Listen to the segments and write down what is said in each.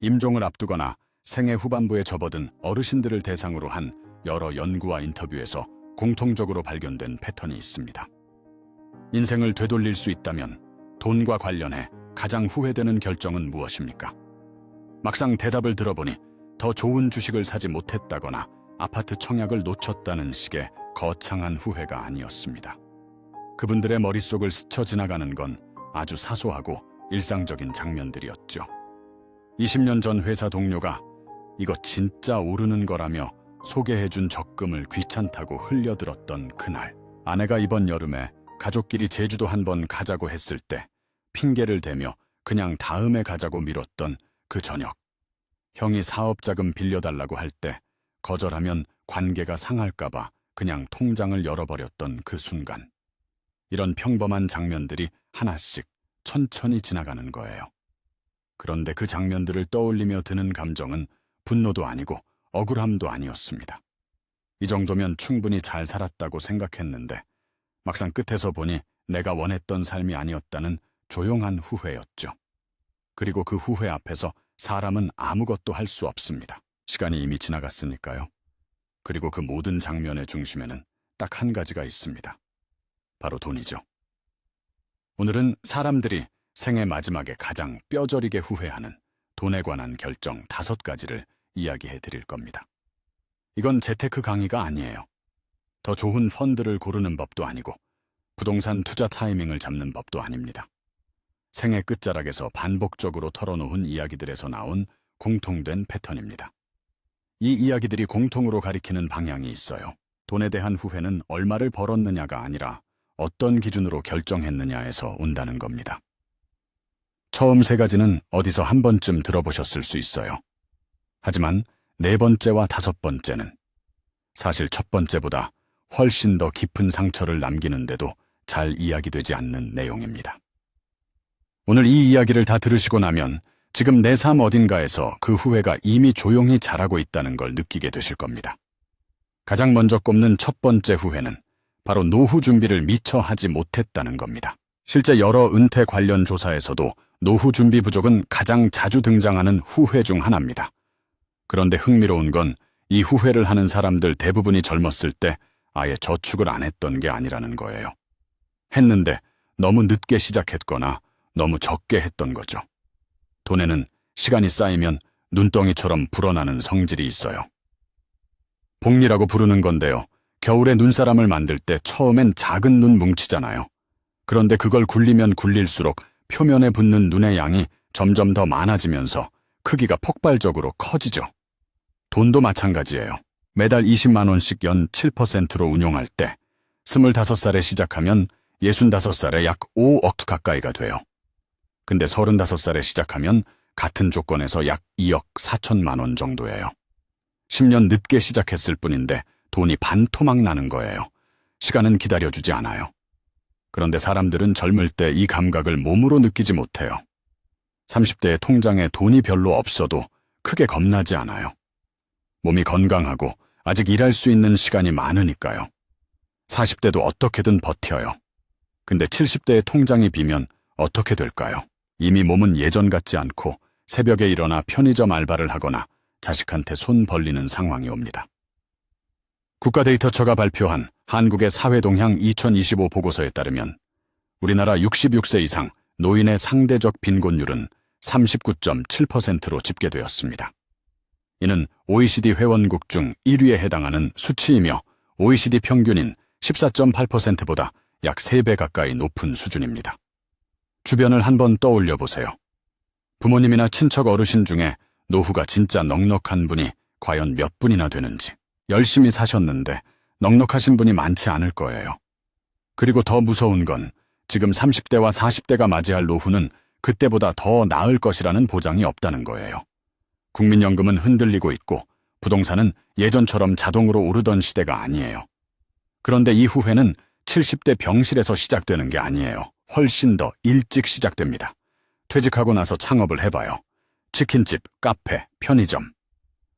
임종을 앞두거나 생애 후반부에 접어든 어르신들을 대상으로 한 여러 연구와 인터뷰에서 공통적으로 발견된 패턴이 있습니다. 인생을 되돌릴 수 있다면 돈과 관련해 가장 후회되는 결정은 무엇입니까? 막상 대답을 들어보니 더 좋은 주식을 사지 못했다거나 아파트 청약을 놓쳤다는 식의 거창한 후회가 아니었습니다. 그분들의 머릿속을 스쳐 지나가는 건 아주 사소하고 일상적인 장면들이었죠. 20년 전 회사 동료가 이거 진짜 오르는 거라며 소개해준 적금을 귀찮다고 흘려들었던 그날, 아내가 이번 여름에 가족끼리 제주도 한번 가자고 했을 때 핑계를 대며 그냥 다음에 가자고 미뤘던 그 저녁, 형이 사업자금 빌려달라고 할 때 거절하면 관계가 상할까봐 그냥 통장을 열어버렸던 그 순간, 이런 평범한 장면들이 하나씩 천천히 지나가는 거예요. 그런데 그 장면들을 떠올리며 드는 감정은 분노도 아니고 억울함도 아니었습니다. 이 정도면 충분히 잘 살았다고 생각했는데 막상 끝에서 보니 내가 원했던 삶이 아니었다는 조용한 후회였죠. 그리고 그 후회 앞에서 사람은 아무것도 할 수 없습니다. 시간이 이미 지나갔으니까요. 그리고 그 모든 장면의 중심에는 딱 한 가지가 있습니다. 바로 돈이죠. 오늘은 사람들이 생애 마지막에 가장 뼈저리게 후회하는 돈에 관한 결정 5가지를 이야기해 드릴 겁니다. 이건 재테크 강의가 아니에요. 더 좋은 펀드를 고르는 법도 아니고 부동산 투자 타이밍을 잡는 법도 아닙니다. 생애 끝자락에서 반복적으로 털어놓은 이야기들에서 나온 공통된 패턴입니다. 이 이야기들이 공통으로 가리키는 방향이 있어요. 돈에 대한 후회는 얼마를 벌었느냐가 아니라 어떤 기준으로 결정했느냐에서 온다는 겁니다. 처음 3가지는 어디서 한 번쯤 들어보셨을 수 있어요. 하지만 4번째와 5번째는 사실 첫 번째보다 훨씬 더 깊은 상처를 남기는데도 잘 이야기되지 않는 내용입니다. 오늘 이 이야기를 다 들으시고 나면 지금 내 삶 어딘가에서 그 후회가 이미 조용히 자라고 있다는 걸 느끼게 되실 겁니다. 가장 먼저 꼽는 첫 번째 후회는 바로 노후 준비를 미처 하지 못했다는 겁니다. 실제 여러 은퇴 관련 조사에서도 노후 준비 부족은 가장 자주 등장하는 후회 중 하나입니다. 그런데 흥미로운 건 이 후회를 하는 사람들 대부분이 젊었을 때 아예 저축을 안 했던 게 아니라는 거예요. 했는데 너무 늦게 시작했거나 너무 적게 했던 거죠. 돈에는 시간이 쌓이면 눈덩이처럼 불어나는 성질이 있어요. 복리라고 부르는 건데요. 겨울에 눈사람을 만들 때 처음엔 작은 눈 뭉치잖아요. 그런데 그걸 굴리면 굴릴수록 표면에 붙는 눈의 양이 점점 더 많아지면서 크기가 폭발적으로 커지죠. 돈도 마찬가지예요. 매달 20만 원씩 연 7%로 운용할 때 25살에 시작하면 65살에 약 5억 가까이가 돼요. 근데 35살에 시작하면 같은 조건에서 약 2억 4천만 원 정도예요. 10년 늦게 시작했을 뿐인데 돈이 반토막 나는 거예요. 시간은 기다려주지 않아요. 그런데 사람들은 젊을 때 이 감각을 몸으로 느끼지 못해요. 30대의 통장에 돈이 별로 없어도 크게 겁나지 않아요. 몸이 건강하고 아직 일할 수 있는 시간이 많으니까요. 40대도 어떻게든 버텨요. 근데 70대의 통장이 비면 어떻게 될까요? 이미 몸은 예전 같지 않고 새벽에 일어나 편의점 알바를 하거나 자식한테 손 벌리는 상황이 옵니다. 국가데이터처가 발표한 한국의 사회동향 2025 보고서에 따르면 우리나라 66세 이상 노인의 상대적 빈곤율은 39.7%로 집계되었습니다. 이는 OECD 회원국 중 1위에 해당하는 수치이며 OECD 평균인 14.8%보다 약 3배 가까이 높은 수준입니다. 주변을 한번 떠올려 보세요. 부모님이나 친척 어르신 중에 노후가 진짜 넉넉한 분이 과연 몇 분이나 되는지. 열심히 사셨는데 넉넉하신 분이 많지 않을 거예요. 그리고 더 무서운 건 지금 30대와 40대가 맞이할 노후는 그때보다 더 나을 것이라는 보장이 없다는 거예요. 국민연금은 흔들리고 있고 부동산은 예전처럼 자동으로 오르던 시대가 아니에요. 그런데 이 후회는 70대 병실에서 시작되는 게 아니에요. 훨씬 더 일찍 시작됩니다. 퇴직하고 나서 창업을 해봐요. 치킨집, 카페, 편의점.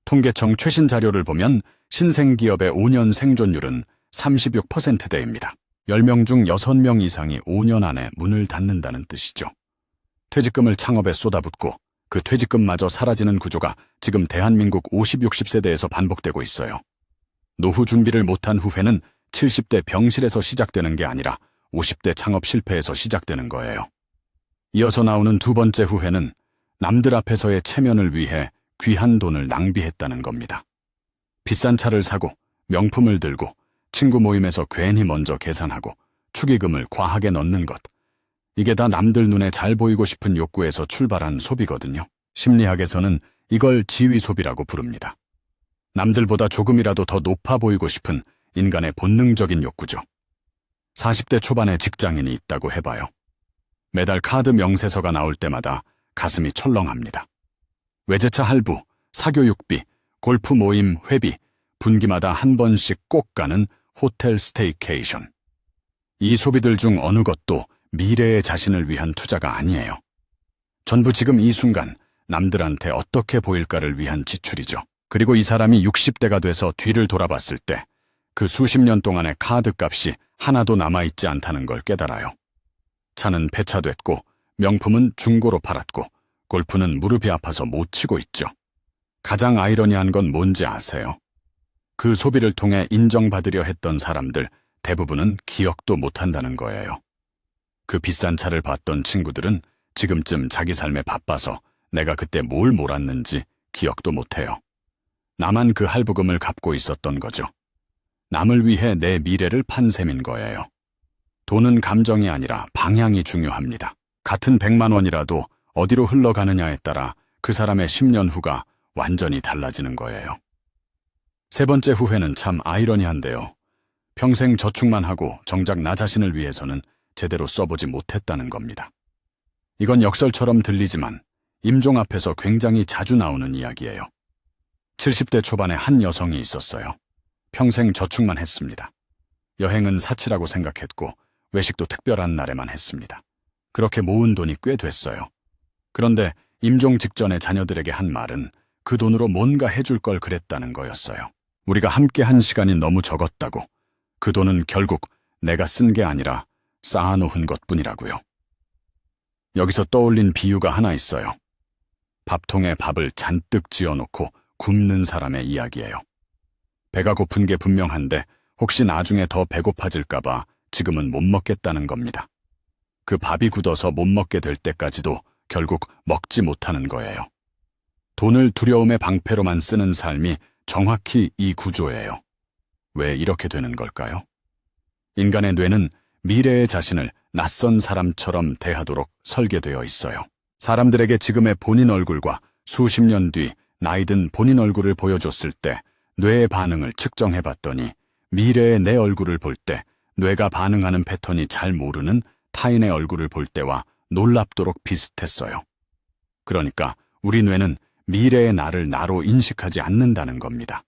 통계청 최신 자료를 보면 신생기업의 5년 생존율은 36%대입니다. 10명 중 6명 이상이 5년 안에 문을 닫는다는 뜻이죠. 퇴직금을 창업에 쏟아붓고 그 퇴직금마저 사라지는 구조가 지금 대한민국 50, 60세대에서 반복되고 있어요. 노후 준비를 못한 후회는 70대 병실에서 시작되는 게 아니라 50대 창업 실패에서 시작되는 거예요. 이어서 나오는 두 번째 후회는 남들 앞에서의 체면을 위해 귀한 돈을 낭비했다는 겁니다. 비싼 차를 사고 명품을 들고 친구 모임에서 괜히 먼저 계산하고 축의금을 과하게 넣는 것. 이게 다 남들 눈에 잘 보이고 싶은 욕구에서 출발한 소비거든요. 심리학에서는 이걸 지위 소비라고 부릅니다. 남들보다 조금이라도 더 높아 보이고 싶은 인간의 본능적인 욕구죠. 40대 초반에 직장인이 있다고 해봐요. 매달 카드 명세서가 나올 때마다 가슴이 철렁합니다. 외제차 할부, 사교육비, 골프 모임 회비, 분기마다 한 번씩 꼭 가는 호텔 스테이케이션. 이 소비들 중 어느 것도 미래의 자신을 위한 투자가 아니에요. 전부 지금 이 순간 남들한테 어떻게 보일까를 위한 지출이죠. 그리고 이 사람이 60대가 돼서 뒤를 돌아봤을 때 그 수십 년 동안의 카드값이 하나도 남아있지 않다는 걸 깨달아요. 차는 폐차됐고 명품은 중고로 팔았고 골프는 무릎이 아파서 못 치고 있죠. 가장 아이러니한 건 뭔지 아세요? 그 소비를 통해 인정받으려 했던 사람들 대부분은 기억도 못한다는 거예요. 그 비싼 차를 봤던 친구들은 지금쯤 자기 삶에 바빠서 내가 그때 뭘 몰았는지 기억도 못해요. 나만 그 할부금을 갚고 있었던 거죠. 남을 위해 내 미래를 판 셈인 거예요. 돈은 감정이 아니라 방향이 중요합니다. 같은 100만 원이라도 어디로 흘러가느냐에 따라 그 사람의 10년 후가 완전히 달라지는 거예요. 세 번째 후회는 참 아이러니한데요. 평생 저축만 하고 정작 나 자신을 위해서는 제대로 써보지 못했다는 겁니다. 이건 역설처럼 들리지만 임종 앞에서 굉장히 자주 나오는 이야기예요. 70대 초반에 한 여성이 있었어요. 평생 저축만 했습니다. 여행은 사치라고 생각했고 외식도 특별한 날에만 했습니다. 그렇게 모은 돈이 꽤 됐어요. 그런데 임종 직전에 자녀들에게 한 말은 그 돈으로 뭔가 해줄 걸 그랬다는 거였어요. 우리가 함께 한 시간이 너무 적었다고. 그 돈은 결국 내가 쓴 게 아니라 쌓아놓은 것뿐이라고요. 여기서 떠올린 비유가 하나 있어요. 밥통에 밥을 잔뜩 지어놓고 굶는 사람의 이야기예요. 배가 고픈 게 분명한데 혹시 나중에 더 배고파질까봐 지금은 못 먹겠다는 겁니다. 그 밥이 굳어서 못 먹게 될 때까지도 결국 먹지 못하는 거예요. 돈을 두려움의 방패로만 쓰는 삶이 정확히 이 구조예요. 왜 이렇게 되는 걸까요? 인간의 뇌는 미래의 자신을 낯선 사람처럼 대하도록 설계되어 있어요. 사람들에게 지금의 본인 얼굴과 수십 년 뒤 나이든 본인 얼굴을 보여줬을 때 뇌의 반응을 측정해봤더니 미래의 내 얼굴을 볼 때 뇌가 반응하는 패턴이 잘 모르는 타인의 얼굴을 볼 때와 놀랍도록 비슷했어요. 그러니까 우리 뇌는 미래의 나를 나로 인식하지 않는다는 겁니다.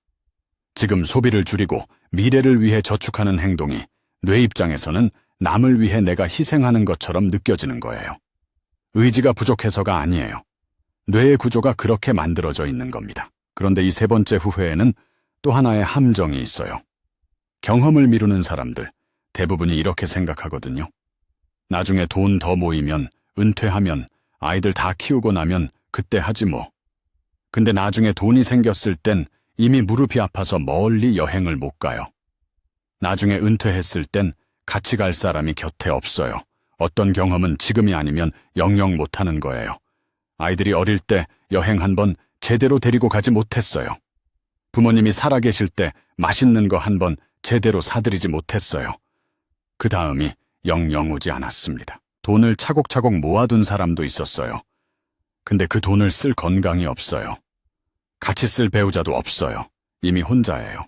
지금 소비를 줄이고 미래를 위해 저축하는 행동이 뇌 입장에서는 남을 위해 내가 희생하는 것처럼 느껴지는 거예요. 의지가 부족해서가 아니에요. 뇌의 구조가 그렇게 만들어져 있는 겁니다. 그런데 이 세 번째 후회에는 또 하나의 함정이 있어요. 경험을 미루는 사람들, 대부분이 이렇게 생각하거든요. 나중에 돈 더 모이면, 은퇴하면, 아이들 다 키우고 나면 그때 하지 뭐. 근데 나중에 돈이 생겼을 땐 이미 무릎이 아파서 멀리 여행을 못 가요. 나중에 은퇴했을 땐 같이 갈 사람이 곁에 없어요. 어떤 경험은 지금이 아니면 영영 못하는 거예요. 아이들이 어릴 때 여행 한 번 제대로 데리고 가지 못했어요. 부모님이 살아계실 때 맛있는 거 한 번 제대로 사드리지 못했어요. 그 다음이 영영 오지 않았습니다. 돈을 차곡차곡 모아둔 사람도 있었어요. 근데 그 돈을 쓸 건강이 없어요. 같이 쓸 배우자도 없어요. 이미 혼자예요.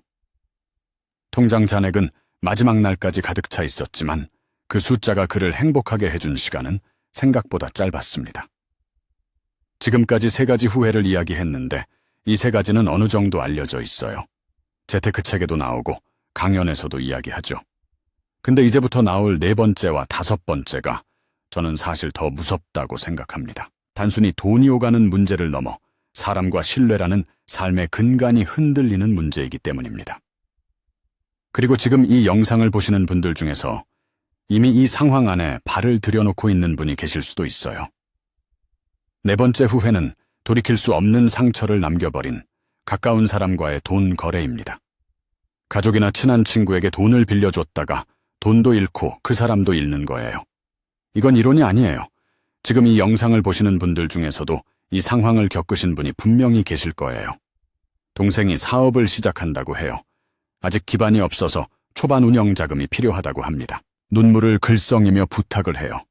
통장 잔액은 마지막 날까지 가득 차 있었지만 그 숫자가 그를 행복하게 해준 시간은 생각보다 짧았습니다. 지금까지 세 가지 후회를 이야기했는데 이 세 가지는 어느 정도 알려져 있어요. 재테크 책에도 나오고 강연에서도 이야기하죠. 근데 이제부터 나올 네 번째와 다섯 번째가 저는 사실 더 무섭다고 생각합니다. 단순히 돈이 오가는 문제를 넘어 사람과 신뢰라는 삶의 근간이 흔들리는 문제이기 때문입니다. 그리고 지금 이 영상을 보시는 분들 중에서 이미 이 상황 안에 발을 들여놓고 있는 분이 계실 수도 있어요. 네 번째 후회는 돌이킬 수 없는 상처를 남겨버린 가까운 사람과의 돈 거래입니다. 가족이나 친한 친구에게 돈을 빌려줬다가 돈도 잃고 그 사람도 잃는 거예요. 이건 이론이 아니에요. 지금 이 영상을 보시는 분들 중에서도 이 상황을 겪으신 분이 분명히 계실 거예요. 동생이 사업을 시작한다고 해요. 아직 기반이 없어서 초반 운영 자금이 필요하다고 합니다. 눈물을 글썽이며 부탁을 해요.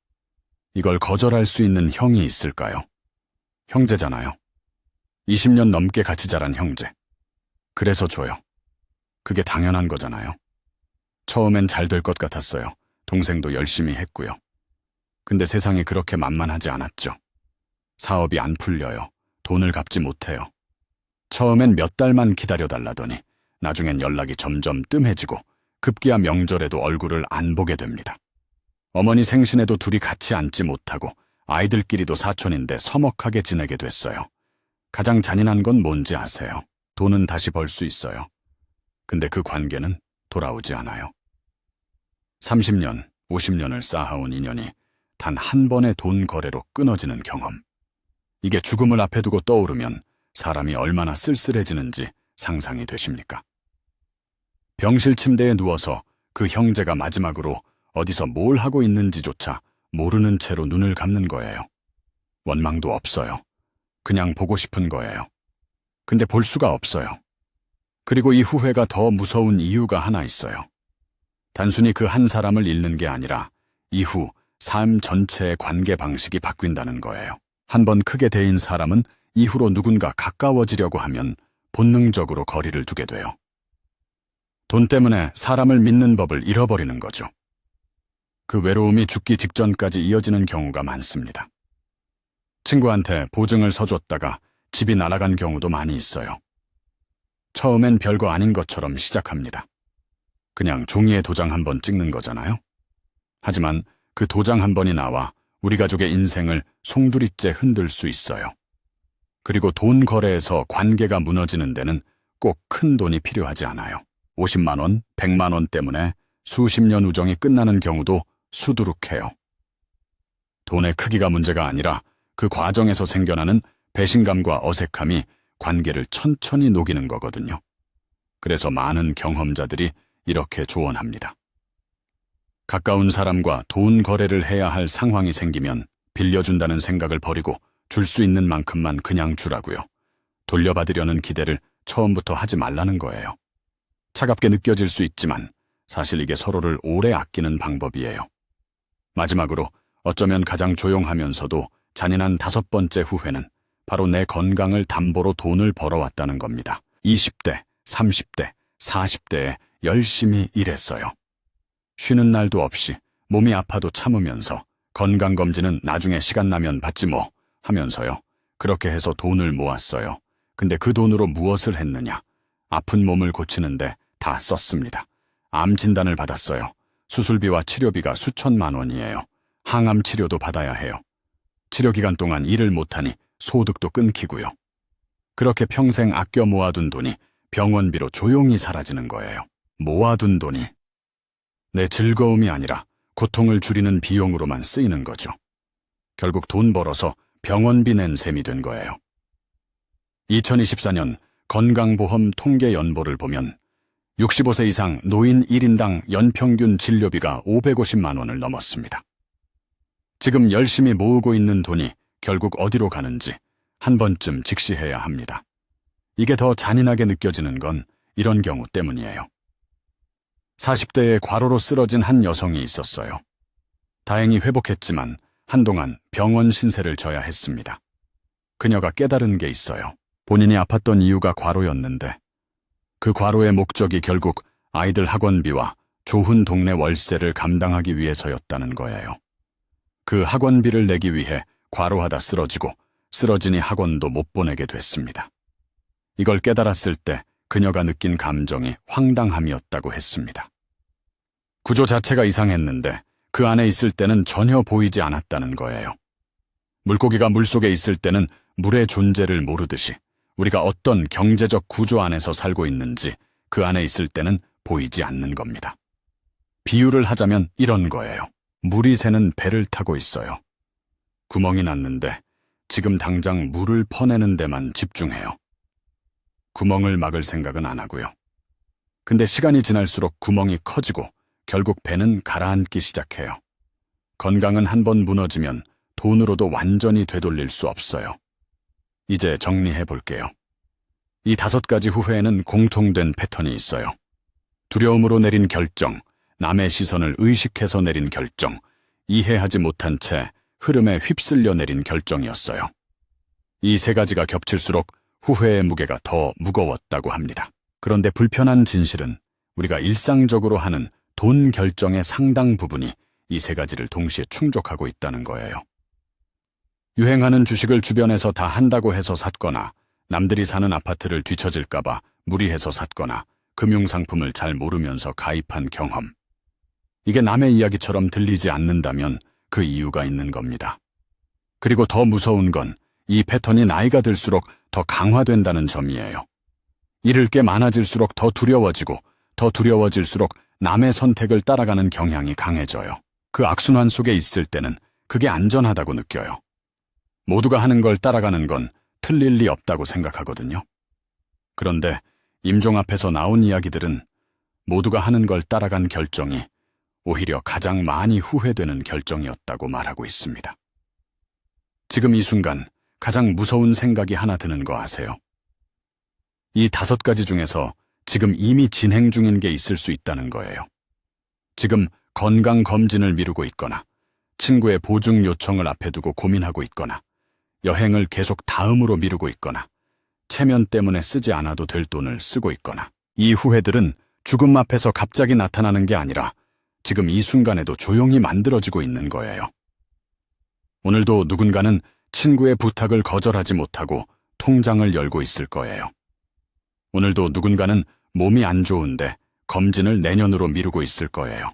이걸 거절할 수 있는 형이 있을까요? 형제잖아요. 20년 넘게 같이 자란 형제. 그래서 줘요. 그게 당연한 거잖아요. 처음엔 잘 될 것 같았어요. 동생도 열심히 했고요. 근데 세상이 그렇게 만만하지 않았죠. 사업이 안 풀려요. 돈을 갚지 못해요. 처음엔 몇 달만 기다려달라더니 나중엔 연락이 점점 뜸해지고 급기야 명절에도 얼굴을 안 보게 됩니다. 어머니 생신에도 둘이 같이 앉지 못하고 아이들끼리도 사촌인데 서먹하게 지내게 됐어요. 가장 잔인한 건 뭔지 아세요? 돈은 다시 벌 수 있어요. 근데 그 관계는 돌아오지 않아요. 30년, 50년을 쌓아온 인연이 단 한 번의 돈 거래로 끊어지는 경험. 이게 죽음을 앞에 두고 떠오르면 사람이 얼마나 쓸쓸해지는지 상상이 되십니까? 병실 침대에 누워서 그 형제가 마지막으로 어디서 뭘 하고 있는지조차 모르는 채로 눈을 감는 거예요. 원망도 없어요. 그냥 보고 싶은 거예요. 근데 볼 수가 없어요. 그리고 이 후회가 더 무서운 이유가 하나 있어요. 단순히 그 한 사람을 잃는 게 아니라 이후 삶 전체의 관계 방식이 바뀐다는 거예요. 한 번 크게 데인 사람은 이후로 누군가 가까워지려고 하면 본능적으로 거리를 두게 돼요. 돈 때문에 사람을 믿는 법을 잃어버리는 거죠. 그 외로움이 죽기 직전까지 이어지는 경우가 많습니다. 친구한테 보증을 서줬다가 집이 날아간 경우도 많이 있어요. 처음엔 별거 아닌 것처럼 시작합니다. 그냥 종이에 도장 한 번 찍는 거잖아요. 하지만 그 도장 한 번이 나와 우리 가족의 인생을 송두리째 흔들 수 있어요. 그리고 돈 거래에서 관계가 무너지는 데는 꼭 큰 돈이 필요하지 않아요. 50만 원, 100만 원 때문에 수십 년 우정이 끝나는 경우도 수두룩해요. 돈의 크기가 문제가 아니라 그 과정에서 생겨나는 배신감과 어색함이 관계를 천천히 녹이는 거거든요. 그래서 많은 경험자들이 이렇게 조언합니다. 가까운 사람과 돈 거래를 해야 할 상황이 생기면 빌려준다는 생각을 버리고 줄 수 있는 만큼만 그냥 주라고요. 돌려받으려는 기대를 처음부터 하지 말라는 거예요. 차갑게 느껴질 수 있지만 사실 이게 서로를 오래 아끼는 방법이에요. 마지막으로 어쩌면 가장 조용하면서도 잔인한 5번째 후회는 바로 내 건강을 담보로 돈을 벌어왔다는 겁니다. 20대, 30대, 40대에 열심히 일했어요. 쉬는 날도 없이 몸이 아파도 참으면서 건강검진은 나중에 시간 나면 받지 뭐 하면서요. 그렇게 해서 돈을 모았어요. 근데 그 돈으로 무엇을 했느냐? 아픈 몸을 고치는데 다 썼습니다. 암 진단을 받았어요. 수술비와 치료비가 수천만 원이에요. 항암 치료도 받아야 해요. 치료 기간 동안 일을 못하니 소득도 끊기고요. 그렇게 평생 아껴 모아둔 돈이 병원비로 조용히 사라지는 거예요. 모아둔 돈이 내 즐거움이 아니라 고통을 줄이는 비용으로만 쓰이는 거죠. 결국 돈 벌어서 병원비 낸 셈이 된 거예요. 2024년 건강보험 통계 연보를 보면 65세 이상 노인 1인당 연평균 진료비가 550만 원을 넘었습니다. 지금 열심히 모으고 있는 돈이 결국 어디로 가는지 한 번쯤 직시해야 합니다. 이게 더 잔인하게 느껴지는 건 이런 경우 때문이에요. 40대에 과로로 쓰러진 한 여성이 있었어요. 다행히 회복했지만 한동안 병원 신세를 져야 했습니다. 그녀가 깨달은 게 있어요. 본인이 아팠던 이유가 과로였는데 그 과로의 목적이 결국 아이들 학원비와 좋은 동네 월세를 감당하기 위해서였다는 거예요. 그 학원비를 내기 위해 과로하다 쓰러지고 쓰러지니 학원도 못 보내게 됐습니다. 이걸 깨달았을 때 그녀가 느낀 감정이 황당함이었다고 했습니다. 구조 자체가 이상했는데 그 안에 있을 때는 전혀 보이지 않았다는 거예요. 물고기가 물속에 있을 때는 물의 존재를 모르듯이 우리가 어떤 경제적 구조 안에서 살고 있는지 그 안에 있을 때는 보이지 않는 겁니다. 비유를 하자면 이런 거예요. 물이 새는 배를 타고 있어요. 구멍이 났는데 지금 당장 물을 퍼내는 데만 집중해요. 구멍을 막을 생각은 안 하고요. 근데 시간이 지날수록 구멍이 커지고 결국 배는 가라앉기 시작해요. 건강은 한번 무너지면 돈으로도 완전히 되돌릴 수 없어요. 이제 정리해 볼게요. 이 5가지 후회에는 공통된 패턴이 있어요. 두려움으로 내린 결정, 남의 시선을 의식해서 내린 결정, 이해하지 못한 채 흐름에 휩쓸려 내린 결정이었어요. 이 3가지가 겹칠수록 후회의 무게가 더 무거웠다고 합니다. 그런데 불편한 진실은 우리가 일상적으로 하는 돈 결정의 상당 부분이 이 3가지를 동시에 충족하고 있다는 거예요. 유행하는 주식을 주변에서 다 한다고 해서 샀거나, 남들이 사는 아파트를 뒤처질까봐 무리해서 샀거나, 금융상품을 잘 모르면서 가입한 경험. 이게 남의 이야기처럼 들리지 않는다면 그 이유가 있는 겁니다. 그리고 더 무서운 건 이 패턴이 나이가 들수록 더 강화된다는 점이에요. 잃을 게 많아질수록 더 두려워질수록 남의 선택을 따라가는 경향이 강해져요. 그 악순환 속에 있을 때는 그게 안전하다고 느껴요. 모두가 하는 걸 따라가는 건 틀릴 리 없다고 생각하거든요. 그런데 임종 앞에서 나온 이야기들은 모두가 하는 걸 따라간 결정이 오히려 가장 많이 후회되는 결정이었다고 말하고 있습니다. 지금 이 순간 가장 무서운 생각이 하나 드는 거 아세요? 이 5가지 중에서 지금 이미 진행 중인 게 있을 수 있다는 거예요. 지금 건강검진을 미루고 있거나, 친구의 보증 요청을 앞에 두고 고민하고 있거나, 여행을 계속 다음으로 미루고 있거나, 체면 때문에 쓰지 않아도 될 돈을 쓰고 있거나, 이 후회들은 죽음 앞에서 갑자기 나타나는 게 아니라 지금 이 순간에도 조용히 만들어지고 있는 거예요. 오늘도 누군가는 친구의 부탁을 거절하지 못하고 통장을 열고 있을 거예요. 오늘도 누군가는 몸이 안 좋은데 검진을 내년으로 미루고 있을 거예요.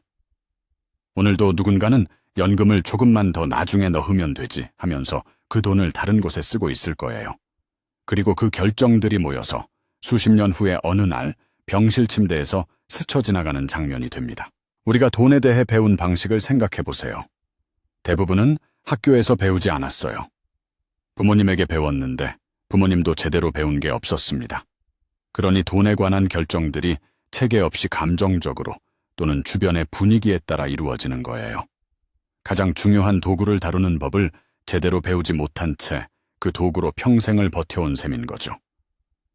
오늘도 누군가는 연금을 조금만 더 나중에 넣으면 되지 하면서 그 돈을 다른 곳에 쓰고 있을 거예요. 그리고 그 결정들이 모여서 수십 년 후에 어느 날 병실 침대에서 스쳐 지나가는 장면이 됩니다. 우리가 돈에 대해 배운 방식을 생각해 보세요. 대부분은 학교에서 배우지 않았어요. 부모님에게 배웠는데 부모님도 제대로 배운 게 없었습니다. 그러니 돈에 관한 결정들이 체계 없이 감정적으로 또는 주변의 분위기에 따라 이루어지는 거예요. 가장 중요한 도구를 다루는 법을 제대로 배우지 못한 채 그 도구로 평생을 버텨온 셈인 거죠.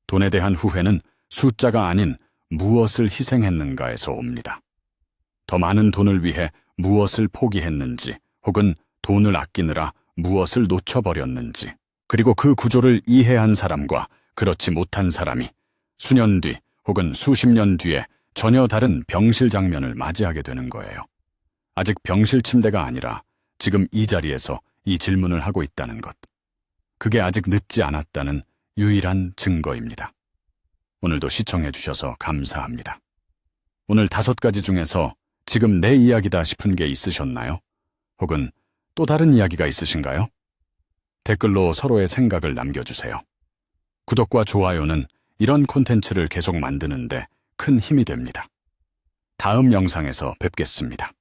돈에 대한 후회는 숫자가 아닌 무엇을 희생했는가에서 옵니다. 더 많은 돈을 위해 무엇을 포기했는지, 혹은 돈을 아끼느라 무엇을 놓쳐버렸는지, 그리고 그 구조를 이해한 사람과 그렇지 못한 사람이 수년 뒤 혹은 수십 년 뒤에 전혀 다른 병실 장면을 맞이하게 되는 거예요. 아직 병실 침대가 아니라 지금 이 자리에서 이 질문을 하고 있다는 것. 그게 아직 늦지 않았다는 유일한 증거입니다. 오늘도 시청해 주셔서 감사합니다. 오늘 5가지 중에서 지금 내 이야기다 싶은 게 있으셨나요? 혹은 또 다른 이야기가 있으신가요? 댓글로 서로의 생각을 남겨주세요. 구독과 좋아요는 이런 콘텐츠를 계속 만드는데 큰 힘이 됩니다. 다음 영상에서 뵙겠습니다.